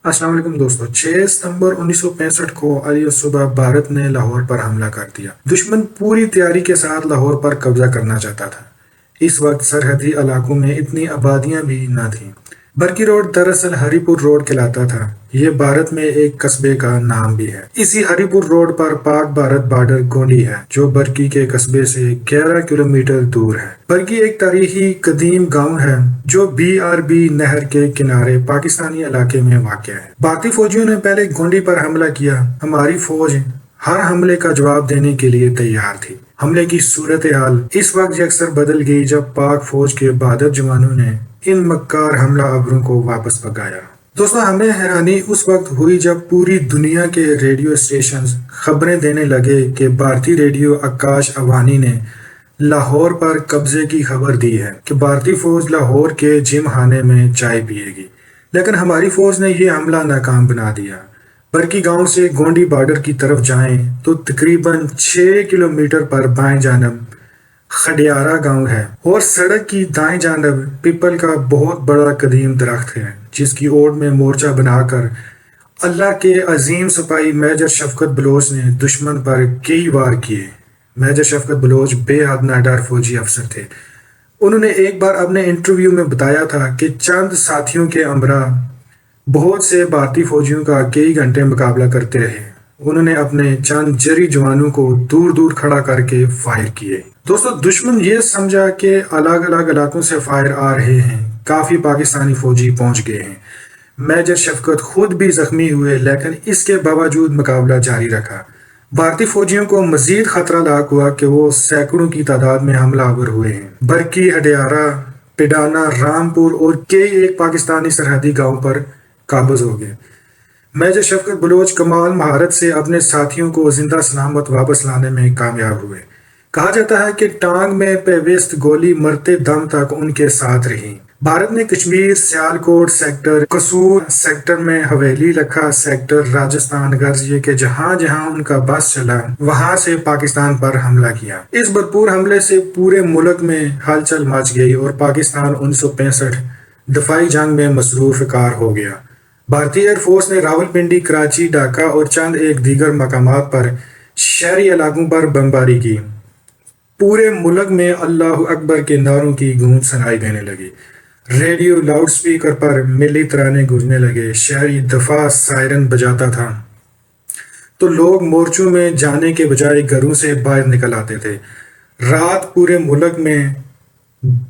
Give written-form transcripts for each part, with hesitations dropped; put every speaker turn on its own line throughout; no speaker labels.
السلام علیکم دوستو، 6 ستمبر 1965 کو علی صبح بھارت نے لاہور پر حملہ کر دیا۔ دشمن پوری تیاری کے ساتھ لاہور پر قبضہ کرنا چاہتا تھا۔ اس وقت سرحدی علاقوں میں اتنی آبادیاں بھی نہ تھیں۔ برکی روڈ دراصل ہری پور روڈ کہلاتا تھا۔ یہ بھارت میں ایک قصبے کا نام بھی ہے۔ اسی ہری پور روڈ پر پاک بھارت بارڈر گونڈی ہے، جو برکی کے قصبے سے 11 کلومیٹر دور ہے۔ برکی ایک تاریخی قدیم گاؤں ہے جو BRB نہر کے کنارے پاکستانی علاقے میں واقع ہے۔ بھارتی فوجیوں نے پہلے گونڈی پر حملہ کیا۔ ہماری فوج ہر حملے کا جواب دینے کے لیے تیار تھی۔ حملے کی صورتحال اس وقت یکسر بدل گئی جب پاک فوج کے بہادر جوانوں نے ان مکار حملہ آوروں کو واپس بھگایا۔ دوستوں، ہمیں حیرانی اس وقت ہوئی جب پوری دنیا کے ریڈیو اسٹیشنز خبریں دینے لگے کہ بھارتی ریڈیو آکاش وانی نے لاہور پر قبضے کی خبر دی ہے کہ بھارتی فوج لاہور کے جم خانے میں چائے پیے گی، لیکن ہماری فوج نے یہ حملہ ناکام بنا دیا۔ برکی گاؤں سے گونڈی بارڈر کی طرف جائیں تو تقریباً 6 کلومیٹر پر بائیں جانب خڈیارہ گاؤں ہے اور سڑک کی دائیں جانب پیپل کا بہت بڑا قدیم درخت ہے، جس کی اوٹ میں مورچہ بنا کر اللہ کے عظیم سپاہی میجر شفقت بلوچ نے دشمن پر کئی وار کیے۔ میجر شفقت بلوچ بے حد ناڈر فوجی افسر تھے۔ انہوں نے ایک بار اپنے انٹرویو میں بتایا تھا کہ چند ساتھیوں کے ہمراہ بہت سے بھارتی فوجیوں کا کئی گھنٹے مقابلہ کرتے رہے۔ انہوں نے اپنے چند جری جوانوں کو دور دور کھڑا کر کے فائر کیے۔ دوستو، دشمن یہ سمجھا کہ الگ الگ علاقوں سے فائر آ رہے ہیں، کافی پاکستانی فوجی پہنچ گئے ہیں۔ میجر شفقت خود بھی زخمی ہوئے، لیکن اس کے باوجود مقابلہ جاری رکھا۔ بھارتی فوجیوں کو مزید خطرہ لاحق ہوا کہ وہ سینکڑوں کی تعداد میں حملہ آور ہوئے ہیں۔ برکی، ہڈیارہ، پیڈانا، رامپور اور کئی ایک پاکستانی سرحدی گاؤں پر قابض ہو گئے۔ میجر شفقت بلوچ کمال مہارت سے اپنے ساتھیوں کو زندہ سلامت واپس لانے میں کامیاب ہوئے۔ کہا جاتا ہے کہ ٹانگ میں پیوست گولی مرتے دم تک ان کے ساتھ رہی۔ بھارت نے کشمیر، سیالکوٹ سیکٹر، قصور سیکٹر میں حویلی، لکھا سیکٹر، راجستھان غرض یہ کہ جہاں جہاں ان کا بس چلا وہاں سے پاکستان پر حملہ کیا۔ اس بھرپور حملے سے پورے ملک میں ہلچل مچ گئی اور پاکستان 1965 دفاعی جنگ میں مصروف کار ہو گیا۔ بھارتی ایئر فورس نے راولپنڈی، کراچی، ڈھاکہ اور چند ایک دیگر مقامات پر شہری علاقوں پر بمباری کی۔ پورے ملک میں اللہ اکبر کے نعروں کی گونج سنائی دینے لگی۔ ریڈیو لاؤڈ سپیکر پر ملی ترانے گونجنے لگے۔ شہری دفاع سائرن بجاتا تھا تو لوگ مورچوں میں جانے کے بجائے گھروں سے باہر نکل آتے تھے۔ رات پورے ملک میں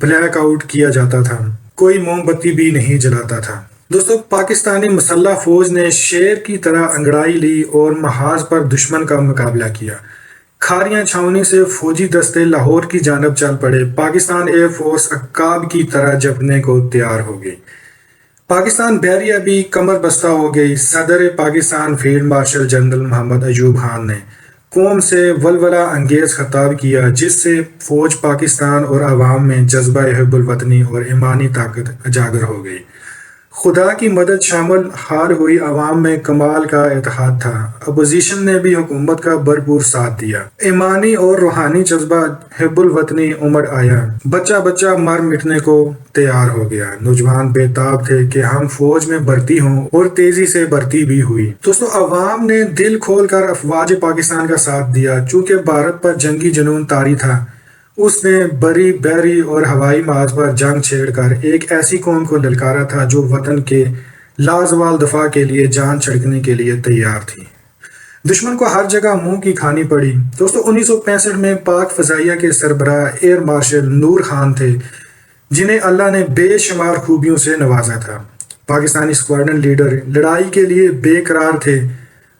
بلیک آؤٹ کیا جاتا تھا، کوئی موم بتی بھی نہیں جلاتا تھا۔ دوستو، پاکستانی مسلح فوج نے شیر کی طرح انگڑائی لی اور محاذ پر دشمن کا مقابلہ کیا۔ کھاریاں چھاؤنی سے فوجی دستے لاہور کی جانب چل پڑے۔ پاکستان ایئر فورس عقاب کی طرح جھپنے کو تیار ہو گئی۔ پاکستان بحریہ بھی کمر بستہ ہو گئی۔ صدر پاکستان فیلڈ مارشل جنرل محمد ایوب خان نے قوم سے ولولہ انگیز خطاب کیا، جس سے فوج، پاکستان اور عوام میں جذبہ حب الوطنی اور ایمانی طاقت اجاگر ہو گئی۔ خدا کی مدد شامل حال ہوئی عوام میں کمال کا اتحاد تھا۔ اپوزیشن نے بھی حکومت کا بھرپور ساتھ دیا۔ ایمانی اور روحانی جذبہ حب الوطنی امڑ آیا۔ بچہ بچہ مر مٹنے کو تیار ہو گیا۔ نوجوان بے تاب تھے کہ ہم فوج میں بھرتی ہوں، اور تیزی سے بھرتی بھی ہوئی۔ دوستو، عوام نے دل کھول کر افواج پاکستان کا ساتھ دیا۔ چونکہ بھارت پر جنگی جنون طاری تھا، اس نے بری، بحری اور ہوائی محاذ پر جنگ چھیڑ کر ایک ایسی قوم کو للکارا تھا جو وطن کے لازوال دفاع کے لیے جان چھڑکنے کے لیے تیار تھی۔ دشمن کو ہر جگہ منہ کی کھانی پڑی۔ دوستو، 1965 میں پاک فضائیہ کے سربراہ ایئر مارشل نور خان تھے، جنہیں اللہ نے بے شمار خوبیوں سے نوازا تھا۔ پاکستانی اسکواڈرن لیڈر لڑائی کے لیے بے قرار تھے۔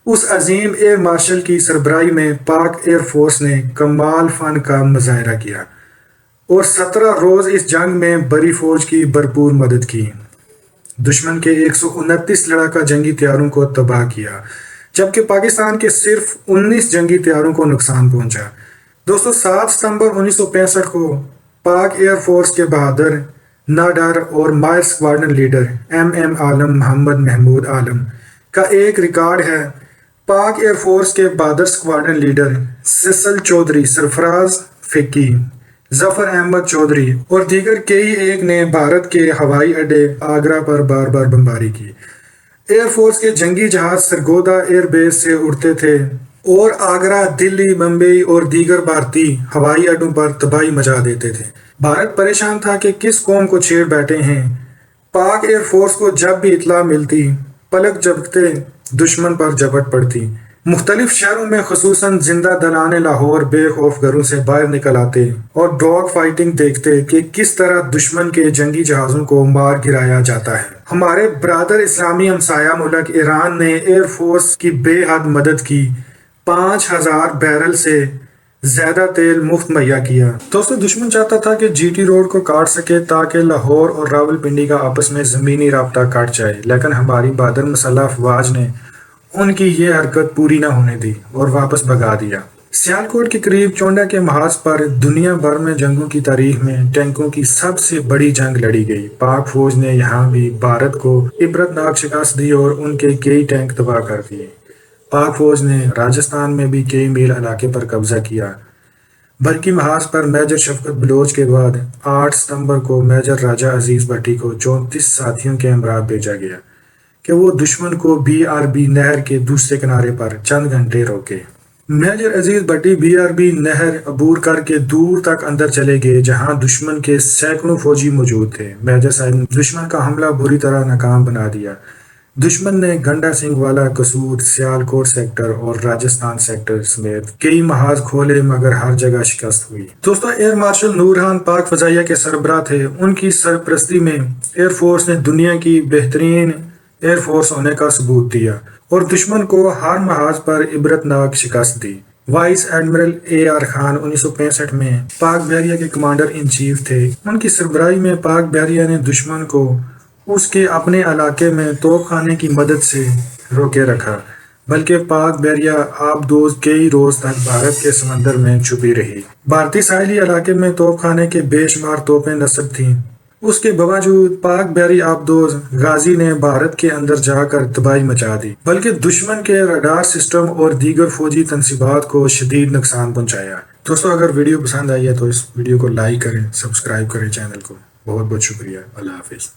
اس عظیم ایئر مارشل کی سربراہی میں پاک ایئر فورس نے کمال فن کا مظاہرہ کیا اور 17 روز اس جنگ میں بری فوج کی بھرپور مدد کی۔ دشمن کے 129 لڑاکا جنگی طیاروں کو تباہ کیا، جبکہ پاکستان کے صرف 19 جنگی طیاروں کو نقصان پہنچا۔ دوستو، 7 ستمبر 1965 کو پاک ایئر فورس کے بہادر، ناڈر اور ماہر اسکواڈرن لیڈر MM عالم محمد محمود عالم کا ایک ریکارڈ ہے۔ پاک ایئر فورس کے بہادر اسکواڈرن لیڈر سیسل چودھری، سرفراز فقی، ظفر احمد چودھری اور دیگر کئی ایک نے بھارت کے ہوائی اڈے آگرہ پر بار بار بمباری کی۔ ایئر فورس کے جنگی جہاز سرگودا ایئر بیس سے اڑتے تھے اور آگرہ، دلی، ممبئی اور دیگر بھارتی ہوائی اڈوں پر تباہی مچا دیتے تھے۔ بھارت پریشان تھا کہ کس قوم کو چھیڑ بیٹھے ہیں۔ پاک ایئر فورس کو جب بھی اطلاع ملتی، پلک جھپکتے دشمن پر جھپٹ پڑتی۔ مختلف شہروں میں خصوصاً زندہ دلان لاہور بے خوف گھروں سے باہر نکل آتے اور ڈاگ فائٹنگ دیکھتے کہ کس طرح دشمن کے جنگی جہازوں کو مار گرایا جاتا ہے۔ ہمارے برادر اسلامی ہمسایہ ملک ایران نے ایئر فورس کی بے حد مدد کی، 5000 بیرل سے زیادہ تیل مفت مہیا کیا۔ دوستو، دشمن چاہتا تھا کہ جی ٹی روڈ کو کاٹ سکے تاکہ لاہور اور راولپنڈی کا آپس میں زمینی رابطہ کٹ جائے، لیکن ہماری بہادر مسلح افواج نے ان کی یہ حرکت پوری نہ ہونے دی اور واپس بھگا دیا۔ سیالکوٹ کے قریب چونڈا کے محاذ پر دنیا بھر میں جنگوں کی تاریخ میں ٹینکوں کی سب سے بڑی جنگ لڑی گئی۔ پاک فوج نے یہاں بھی بھارت کو عبرتناک شکست دی اور ان کے کئی ٹینک تباہ کر دیے۔ پاک فوج نے راجستھان میں بھی کئی میل علاقے پر قبضہ کیا۔ برقی محاذ پر میجر شفقت بلوچ کے بعد 8 ستمبر کو میجر راجہ عزیز بھٹی کو 34 ساتھیوں کے ہمراہ بھیجا گیا کہ وہ دشمن کو بی آر بی نہر کے دوسرے کنارے پر چند گھنٹے روکے۔ Major Aziz Bhatti B R B نہر عبور کر کے دور تک اندر چلے گئے جہاں دشمن کے سینکڑوں فوجی موجود تھے۔ میجر صاحب نے دشمن کا حملہ بری طرح ناکام بنا دیا۔ دشمن نے گنڈا سنگھ والا، قصور، سیالکوٹ سیکٹر اور راجستھان سیکٹر سمیت کئی محاذ کھولے مگر ہر جگہ شکست ہوئی۔ دوستو، ایئر مارشل نورحان پاک فضائیہ کے سربراہ تھے۔ ان کی سرپرستی میں ایئر فورس نے دنیا کی بہترین ایئر فورس ہونے کا ثبوت دیا اور دشمن کو ہر محاذ پر عبرتناک شکست دی۔ Vice admiral A R Khan 1965 میں پاک بحریہ کے کمانڈر ان چیف تھے۔ ان کی سربراہی میں پاک بحریہ نے دشمن کو اس کے اپنے علاقے میں توپ خانے کی مدد سے روکے رکھا، بلکہ پاک بحریہ آبدوز کئی روز تک بھارت کے سمندر میں چھپی رہی۔ بھارتی ساحلی علاقے میں توپ خانے کے بے شمار توپیں نصب تھیں۔ اس کے باوجود پاک بحری آبدوز غازی نے بھارت کے اندر جا کر تباہی مچا دی، بلکہ دشمن کے ریڈار سسٹم اور دیگر فوجی تنصیبات کو شدید نقصان پہنچایا۔ دوستو، اگر ویڈیو پسند آئی ہے تو اس ویڈیو کو لائک کریں، سبسکرائب کریں چینل کو۔ بہت بہت شکریہ۔ اللہ حافظ۔